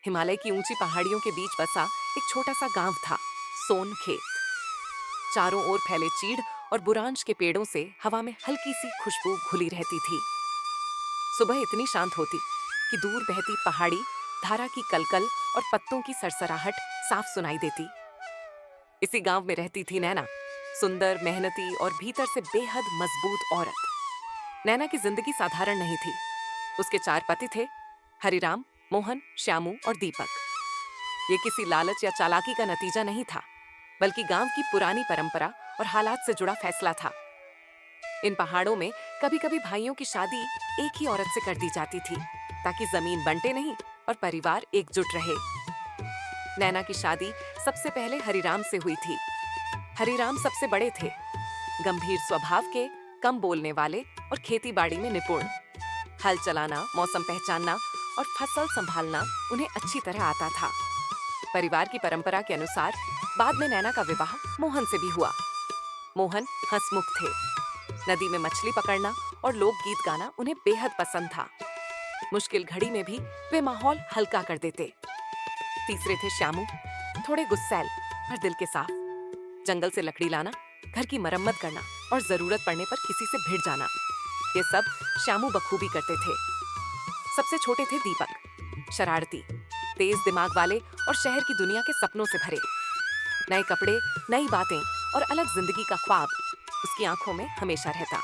हिमालय की ऊंची पहाड़ियों के बीच बसा एक छोटा सा गांव था, सोन खेत। चारों ओर फैले चीड़ और बुरांश के पेड़ों से हवा में हल्की सी खुशबू घुली रहती थी। सुबह इतनी शांत होती कि दूर बहती पहाड़ी, धारा की कलकल और पत्तों की सरसराहट साफ सुनाई देती। इसी गांव में रहती थी नैना, सुंदर, मेहनती और भीतर से बेहद मजबूत औरत। नैना की जिंदगी साधारण नहीं थी। उसके 4 पति थे, हरिराम, मोहन, श्यामू और दीपक। ये किसी लालच या चालाकी का नतीजा नहीं था, बल्कि गांव की पुरानी परंपरा और हालात से जुड़ा फैसला था। इन पहाड़ों में कभी-कभी भाइयों की शादी एक ही औरत से कर दी जाती थी, ताकि जमीन बंटे नहीं और परिवार एकजुट रहे। नैना की शादी सबसे पहले हरिराम से हुई थी। हरिराम सबसे बड़े थे, गंभीर स्वभाव के, कम बोलने वाले और खेती-बाड़ी में निपुण। हल चलाना, मौसम पहचानना और फसल संभालना उन्हें अच्छी तरह आता था। परिवार की परंपरा के अनुसार बाद में नैना का विवाह मोहन से भी हुआ। मोहन हंसमुख थे। नदी में मछली पकड़ना और लोकगीत गाना उन्हें बेहद पसंद था। मुश्किल घड़ी में भी वे माहौल हल्का कर देते। तीसरे थे श्यामू, थोड़े गुस्सैल पर दिल के साफ। जंगल से लकड़ी लाना, घर की मरम्मत करना और जरूरत पड़ने पर किसी से भिड़ जाना, ये सब श्यामू बखूबी करते थे। सबसे छोटे थे दीपक, शरारती, तेज दिमाग वाले और शहर की दुनिया के सपनों से भरे। नए कपड़े, नई बातें और अलग जिंदगी का ख्वाब उसकी आंखों में हमेशा रहता।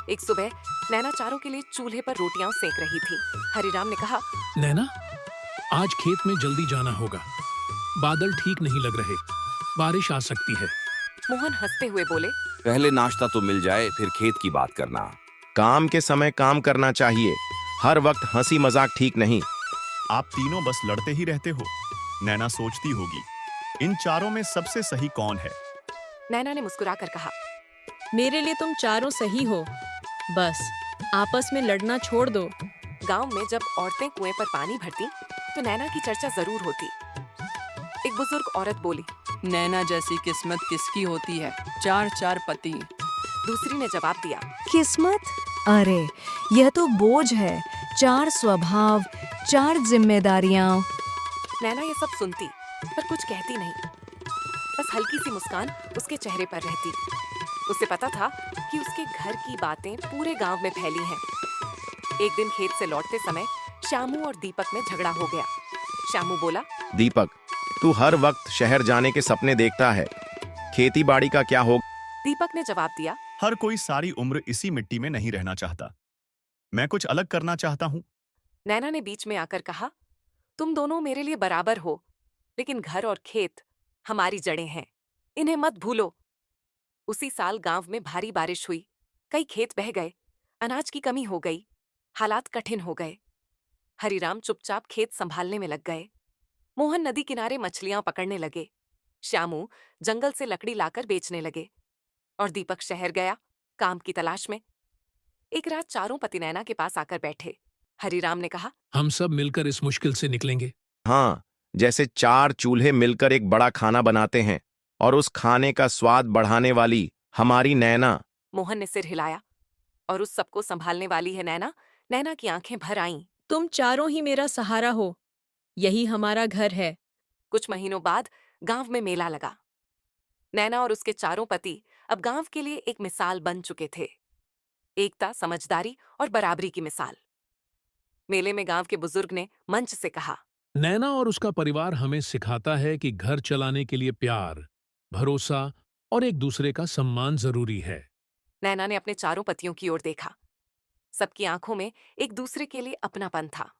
एक सुबह नैना चारों के लिए चूल्हे पर रोटियां सेक रही थी। हरिराम ने कहा, नैना, आज खेत में जल्दी जाना होगा। बादल ठीक नहीं लग रहे, बारिश आ सकती है। मोहन हंसते हुए बोले, पहले नाश्ता तो मिल जाए, फिर खेत की बात करना। काम के समय काम करना चाहिए, हर वक्त हंसी मजाक ठीक नहीं। आप तीनों बस लड़ते ही रहते हो। नैना सोचती होगी, इन चारों में सबसे सही कौन है? नैना ने मुस्कुराकर कहा, मेरे लिए तुम चारों सही हो, बस आपस में लड़ना छोड़ दो। गांव में जब औरतें कुएं पर पानी भरती तो नैना की चर्चा जरूर होती। एक बुजुर्ग औरत बोली, नैना जैसी किस्मत किसकी होती है, 4 पति। दूसरी ने जवाब दिया, किस्मत? अरे यह तो बोझ है, 4 स्वभाव, 4 जिम्मेदारियां। नैना ये सब सुनती पर कुछ कहती नहीं, बस हल्की सी मुस्कान उसके चेहरे पर रहती। उसे पता था कि उसके घर की बातें पूरे गांव में फैली हैं। एक दिन खेत से लौटते समय श्यामू और दीपक में झगड़ा हो गया। श्यामू बोला, दीपक, तू हर वक्त शहर जाने के सपने देखता है, खेती बाड़ी का क्या होगा? दीपक ने जवाब दिया, हर कोई सारी उम्र इसी मिट्टी में नहीं रहना चाहता। मैं कुछ अलग करना चाहता हूँ। नैना ने बीच में आकर कहा, तुम दोनों मेरे लिए बराबर हो, लेकिन घर और खेत हमारी जड़ें हैं, इन्हें मत भूलो। उसी साल गांव में भारी बारिश हुई, कई खेत बह गए, अनाज की कमी हो गई, हालात कठिन हो गए। हरिराम चुपचाप खेत संभालने में लग गए। मोहन नदी किनारे मछलियां पकड़ने लगे। श्यामू जंगल से लकड़ी लाकर बेचने लगे और दीपक शहर गया काम की तलाश में। एक रात चारों पति नैना के पास आकर बैठे। हरिराम ने कहा, हम सब मिलकर इस मुश्किल से निकलेंगे। हाँ, जैसे 4 चूल्हे मिलकर एक बड़ा खाना बनाते हैं और उस खाने का स्वाद बढ़ाने वाली हमारी नैना। मोहन ने सिर हिलाया, और उस सबको संभालने वाली है नैना। नैना की आंखें भर आईं। तुम चारों ही मेरा सहारा हो, यही हमारा घर है। कुछ महीनों बाद गांव में मेला लगा। नैना और उसके चारों पति अब गांव के लिए एक मिसाल बन चुके थे, एकता, समझदारी और बराबरी की मिसाल। मेले में गांव के बुजुर्ग ने मंच से कहा, नैना और उसका परिवार हमें सिखाता है कि घर चलाने के लिए प्यार, भरोसा और एक दूसरे का सम्मान जरूरी है। नैना ने अपने चारों पतियों की ओर देखा। सबकी आंखों में एक दूसरे के लिए अपनापन था।